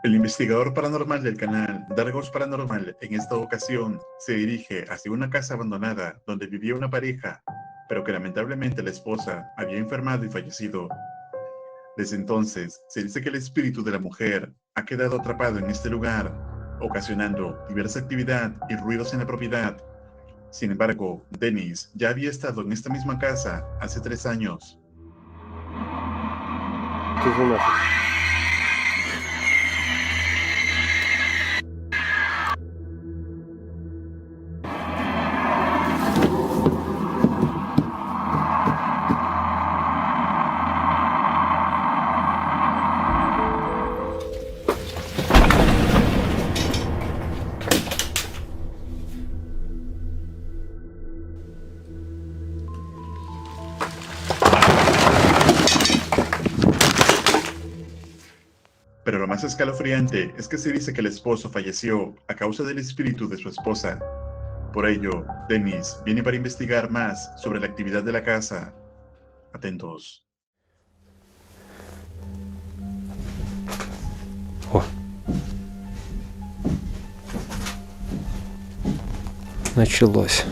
El investigador paranormal del canal Dargos Paranormal en esta ocasión se dirige hacia una casa abandonada donde vivía una pareja, pero que lamentablemente la esposa había enfermado y fallecido. Desde entonces, se dice que el espíritu de la mujer ha quedado atrapado en este lugar, ocasionando diversa actividad y ruidos en la propiedad. Sin embargo, Dennis ya había estado en esta misma casa hace 3 años. ¿Qué son así? Pero lo más escalofriante es que se dice que el esposo falleció a causa del espíritu de su esposa. Por ello, Dennis viene para investigar más sobre la actividad de la casa. Atentos. О, началось.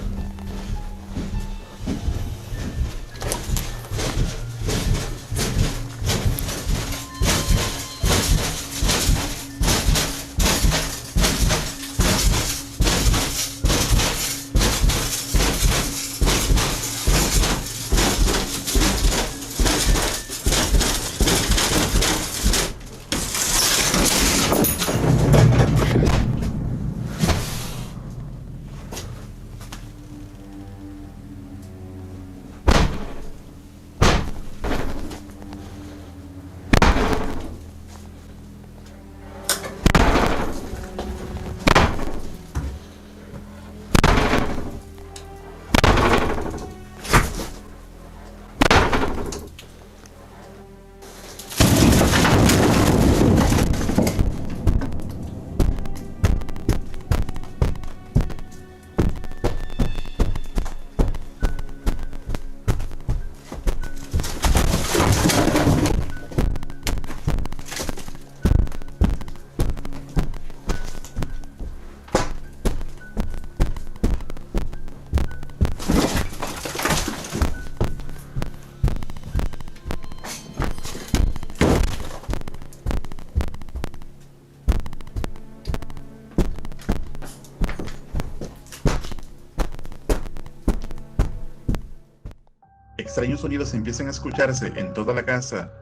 Extraños sonidos empiezan a escucharse en toda la casa.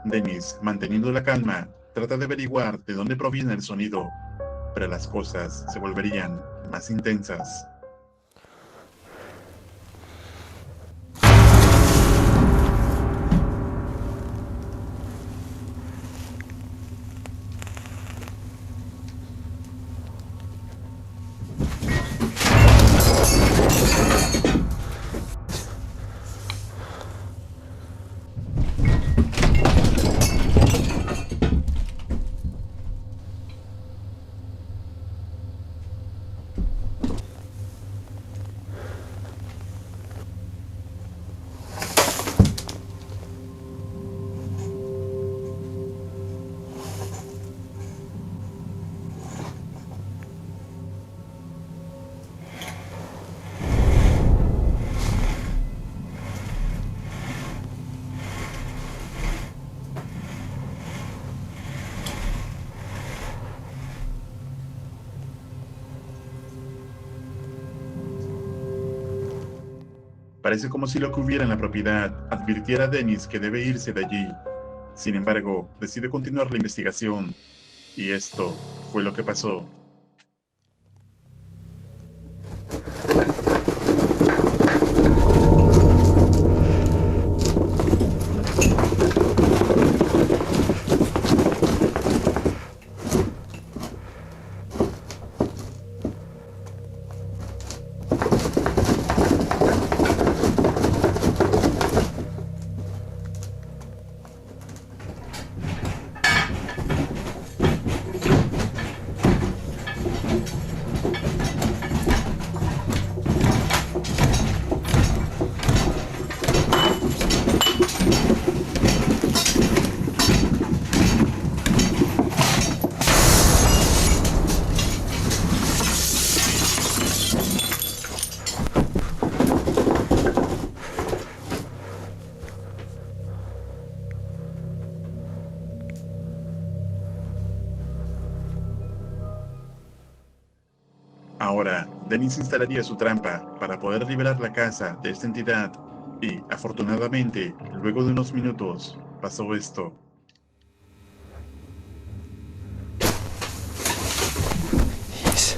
Dennis, manteniendo la calma, trata de averiguar de dónde proviene el sonido, pero las cosas se volverían más intensas. Parece como si lo que hubiera en la propiedad advirtiera a Dennis que debe irse de allí. Sin embargo, decide continuar la investigación. Y esto fue lo que pasó. Ahora, Dennis instalaría su trampa para poder liberar la casa de esta entidad y, afortunadamente, luego de unos minutos, pasó esto. Есть.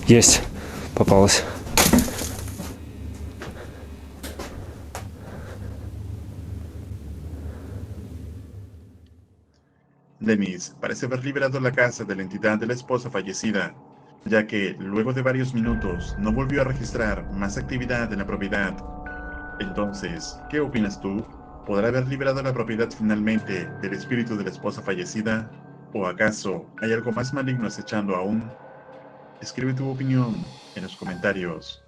Есть. Попалась. Dennis parece haber liberado la casa de la entidad de la esposa fallecida, ya que luego de varios minutos no volvió a registrar más actividad en la propiedad. Entonces, ¿qué opinas tú? ¿Podrá haber liberado la propiedad finalmente del espíritu de la esposa fallecida? ¿O acaso hay algo más maligno acechando aún? Escribe tu opinión en los comentarios.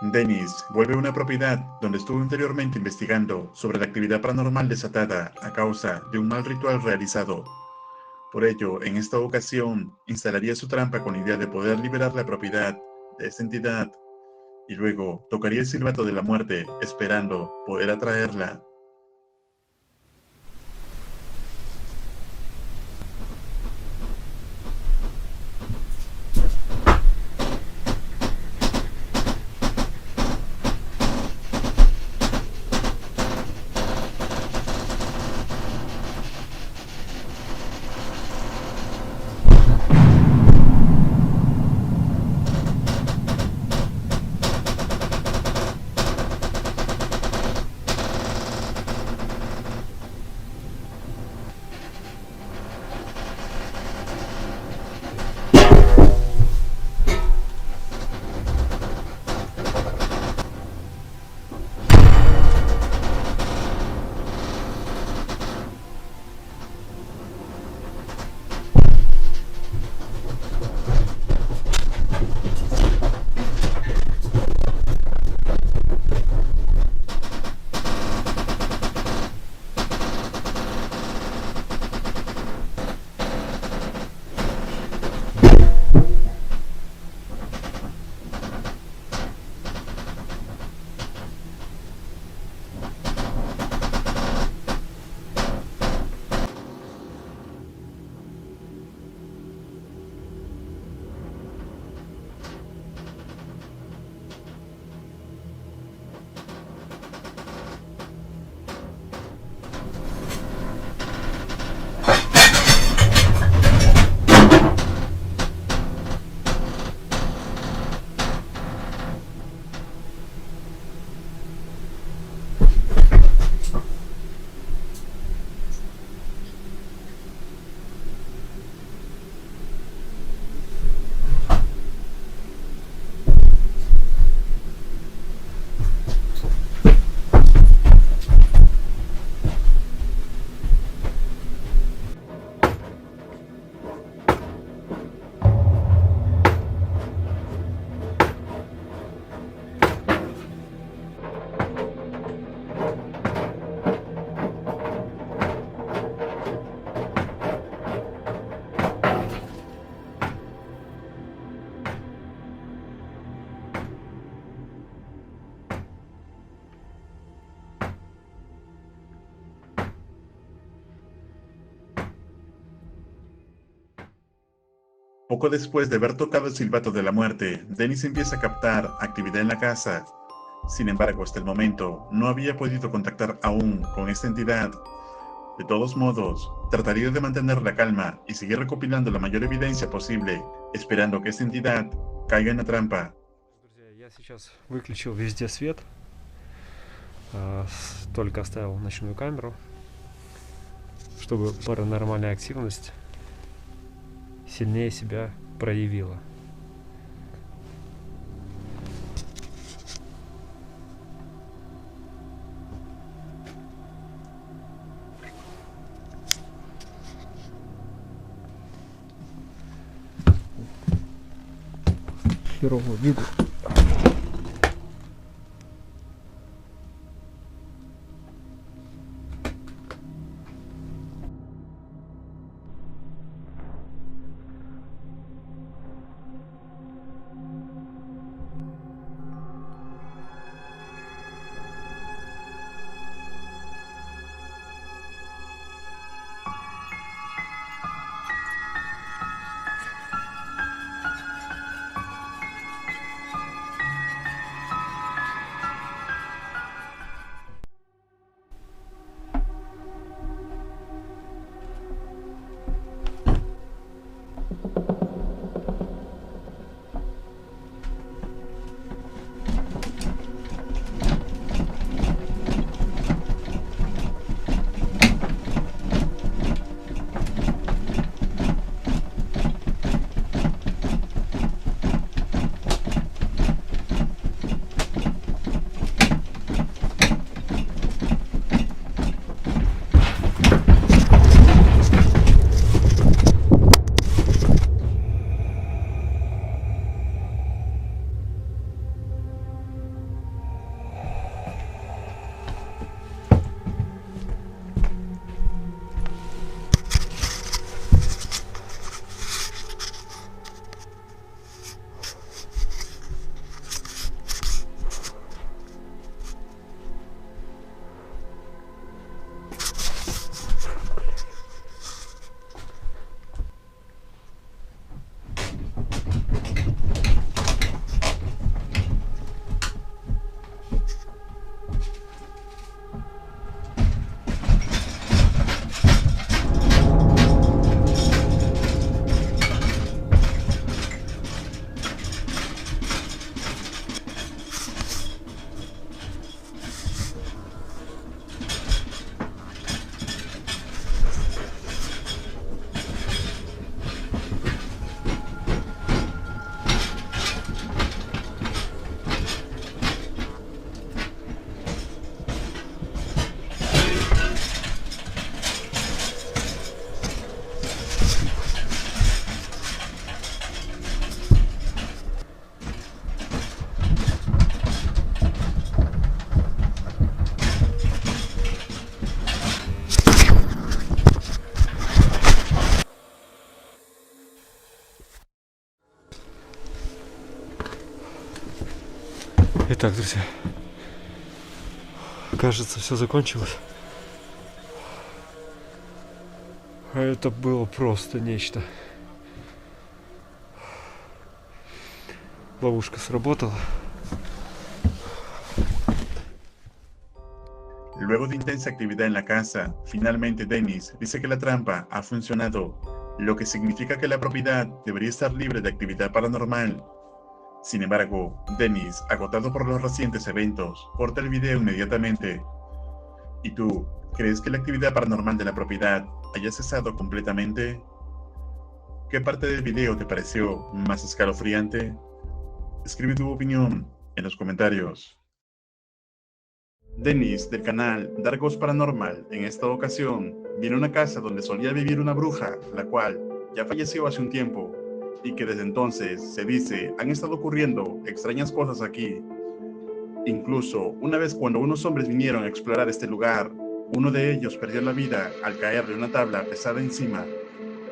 Dennis vuelve a una propiedad donde estuvo anteriormente investigando sobre la actividad paranormal desatada a causa de un mal ritual realizado. Por ello, en esta ocasión, instalaría su trampa con la idea de poder liberar la propiedad de esta entidad y luego tocaría el silbato de la muerte esperando poder atraerla. Poco después de haber tocado el silbato de la muerte, Dennis empieza a captar actividad en la casa. Sin embargo, hasta el momento, no había podido contactar aún con esta entidad. De todos modos, trataría de mantener la calma y seguir recopilando la mayor evidencia posible, esperando que esta entidad caiga en la trampa. Друзья, я сейчас выключил везде свет, только оставил ночную камеру, чтобы паранормальная активность сильнее себя проявила. херового вида. Итак, друзья, кажется, все закончилось. А это было просто нечто. Llavusca сработала. Luego de intensa actividad en la casa, finalmente Dennis dice que la trampa ha funcionado, lo que significa que la propiedad debería estar libre de actividad paranormal. Sin embargo, Dennis, agotado por los recientes eventos, corta el video inmediatamente. ¿Y tú, crees que la actividad paranormal de la propiedad haya cesado completamente? ¿Qué parte del video te pareció más escalofriante? Escribe tu opinión en los comentarios. Dennis, del canal Dargos Paranormal, en esta ocasión, viene a una casa donde solía vivir una bruja, la cual ya falleció hace un tiempo, y que desde entonces, se dice, han estado ocurriendo extrañas cosas aquí. Incluso, una vez cuando unos hombres vinieron a explorar este lugar, uno de ellos perdió la vida al caerle una tabla pesada encima,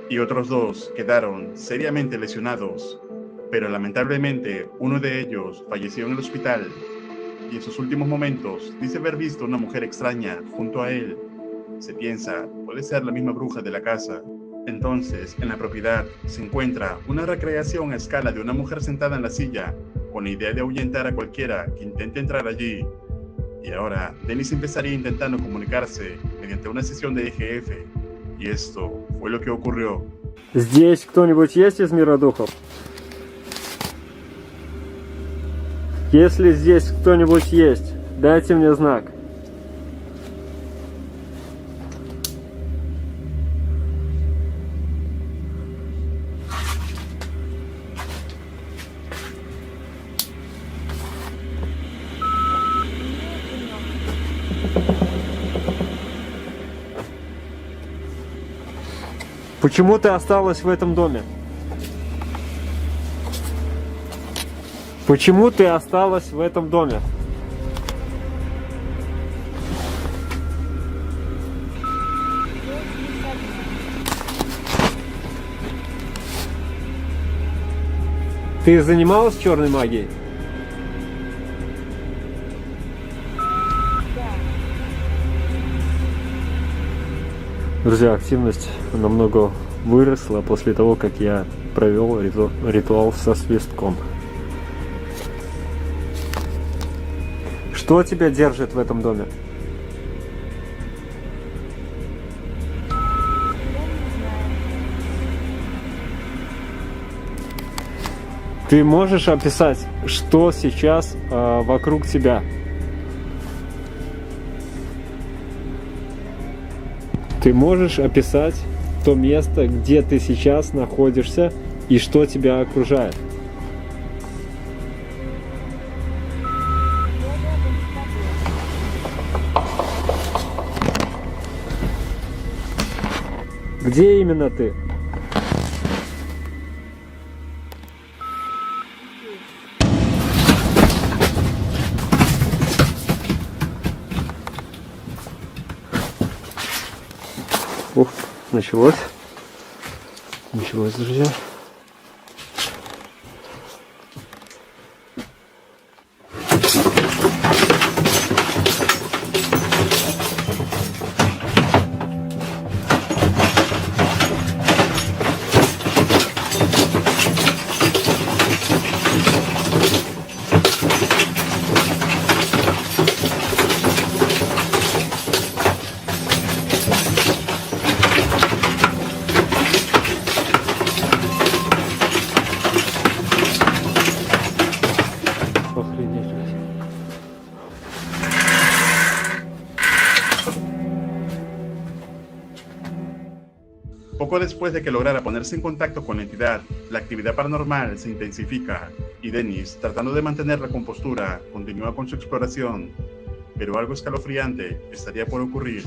y otros dos quedaron seriamente lesionados, pero lamentablemente uno de ellos falleció en el hospital, y en sus últimos momentos dice haber visto una mujer extraña junto a él. Se piensa, puede ser la misma bruja de la casa. Entonces, en la propiedad se encuentra una recreación a escala de una mujer sentada en la silla, con la idea de ahuyentar a cualquiera que intente entrar allí. Y ahora, Dennis empezaría intentando comunicarse mediante una sesión de EGF, y esto fue lo que ocurrió. Здесь кто-нибудь есть из мира духов? Если здесь кто-нибудь есть, дайте мне знак. Почему ты осталась в этом доме? Почему ты осталась в этом доме? Ты занималась черной магией? Друзья, активность намного выросла после того, как я провел ритуал со свистком. Что тебя держит в этом доме? Ты можешь описать, что сейчас вокруг тебя? Ты можешь описать то место, где ты сейчас находишься и что тебя окружает? Где именно ты? Ух, началось. Началось, друзья. Poco después de que lograra ponerse en contacto con la entidad, la actividad paranormal se intensifica y Dennis, tratando de mantener la compostura, continúa con su exploración, pero algo escalofriante estaría por ocurrir.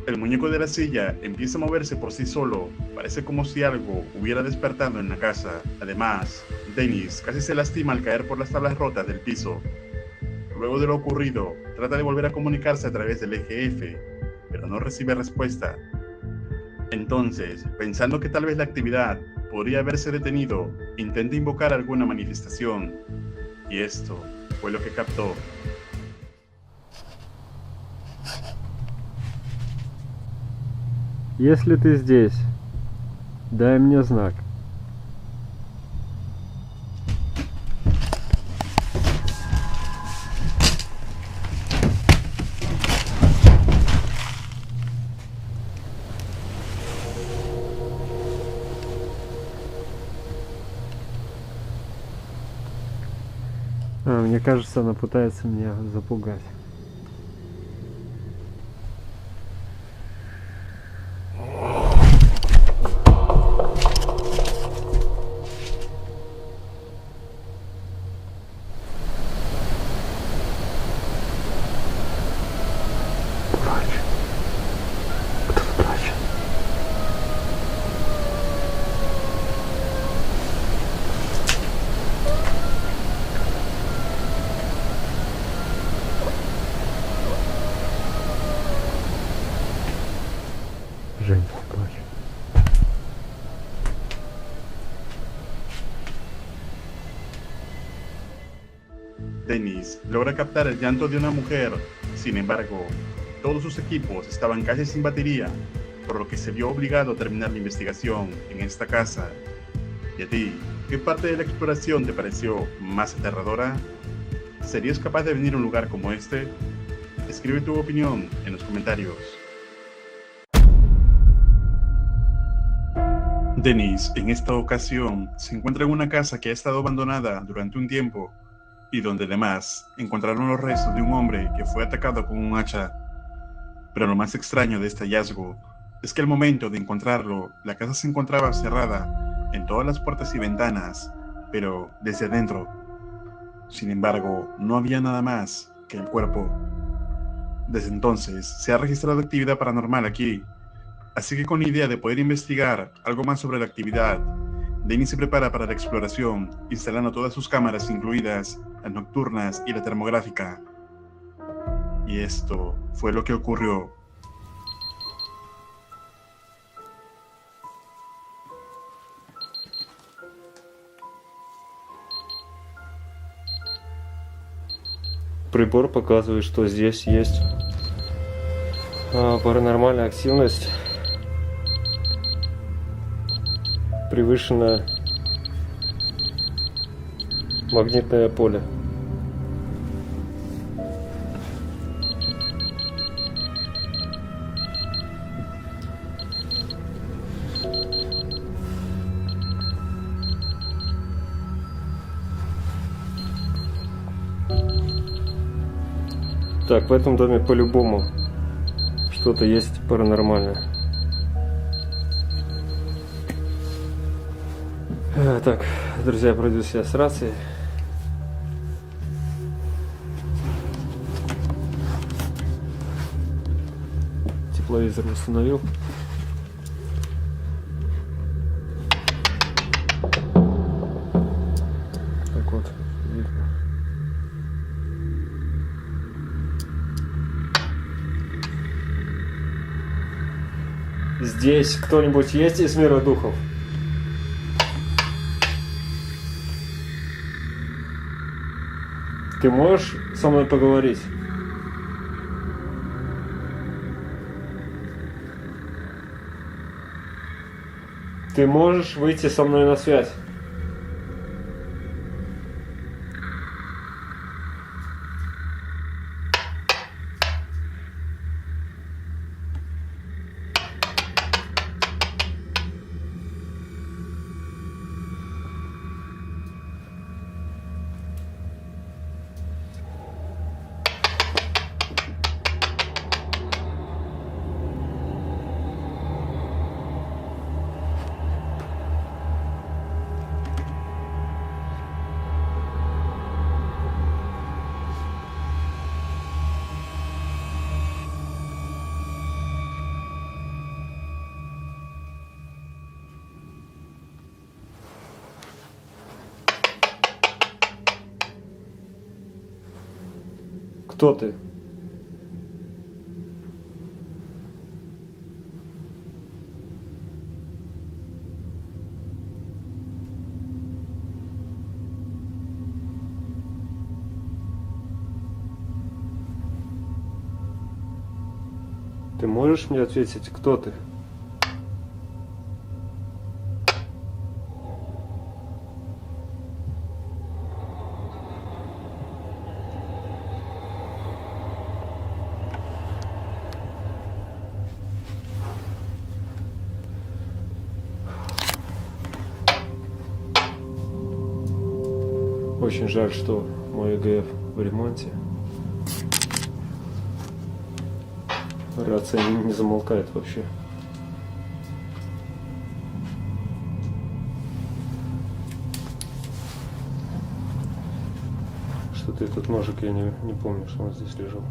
El muñeco de la silla empieza a moverse por sí solo, parece como si algo hubiera despertado en la casa. Además, Dennis casi se lastima al caer por las tablas rotas del piso. Luego de lo ocurrido, trata de volver a comunicarse a través del EGF, pero no recibe respuesta. Entonces, pensando que tal vez la actividad podría haberse detenido, intenta invocar alguna manifestación, y esto fue lo que captó. Если ты здесь, дай мне знак. Мне кажется, она пытается меня запугать. Женщина плачет. Dennis logra captar el llanto de una mujer, sin embargo, todos sus equipos estaban casi sin batería, por lo que se vio obligado a terminar la investigación en esta casa. ¿Y a ti, qué parte de la exploración te pareció más aterradora? ¿Serías capaz de venir a un lugar como este? Escribe tu opinión en los comentarios. Dennis, en esta ocasión, se encuentra en una casa que ha estado abandonada durante un tiempo y donde además encontraron los restos de un hombre que fue atacado con un hacha. Pero lo más extraño de este hallazgo es que al momento de encontrarlo, la casa se encontraba cerrada en todas las puertas y ventanas, pero desde adentro. Sin embargo, no había nada más que el cuerpo. Desde entonces, se ha registrado actividad paranormal aquí, así que con la idea de poder investigar algo más sobre la actividad, Dennis se prepara para la exploración, instalando todas sus cámaras, incluidas las nocturnas y la termográfica. Y esto fue lo que ocurrió. Прибор показывает, что здесь есть паранормальная активность. Превышено магнитное поле. Так, в этом доме по-любому что-то есть паранормальное. Так, друзья, я пройду связь с рацией. Тепловизор установил. Так вот, видно. Здесь кто-нибудь есть из мира духов? Ты можешь со мной поговорить? Ты можешь выйти со мной на связь? Кто ты? Ты можешь мне ответить, кто ты? Очень жаль, что мой ЭГФ в ремонте. Рация не замолкает вообще. Что-то этот ножик, я не помню, что он здесь лежал.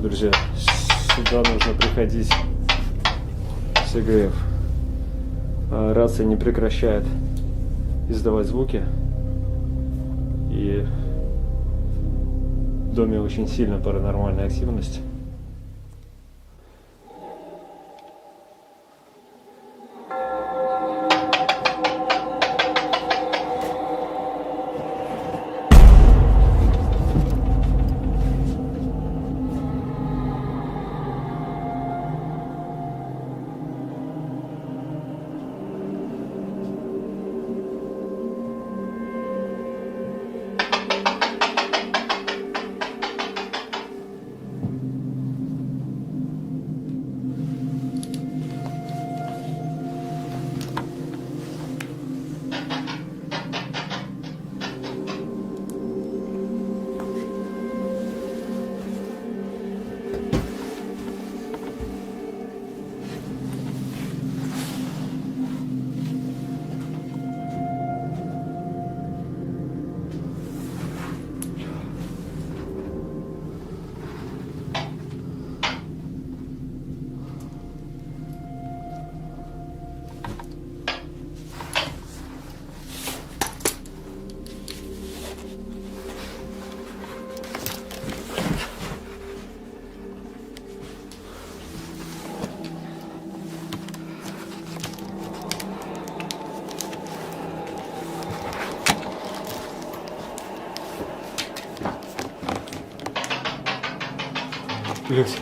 Друзья, сюда нужно приходить с ЭГФ. Рация не прекращает издавать звуки, и в доме очень сильно паранормальная активность. Блять.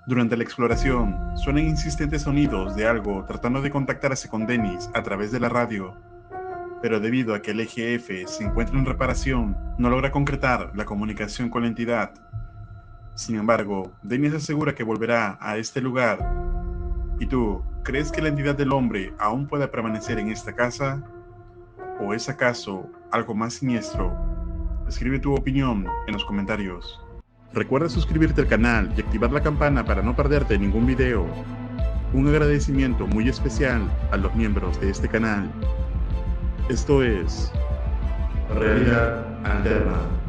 Durante la exploración, suenan insistentes sonidos de algo tratando de contactarse con Dennis a través de la radio, pero debido a que el eje F se encuentra en reparación, no logra concretar la comunicación con la entidad, Sin embargo, Denis asegura que volverá a este lugar. ¿Y tú, crees que la entidad del hombre aún pueda permanecer en esta casa? ¿O es acaso algo más siniestro? Escribe tu opinión en los comentarios. Recuerda suscribirte al canal y activar la campana para no perderte ningún video. Un agradecimiento muy especial a los miembros de este canal. Esto es Realidad Alterna.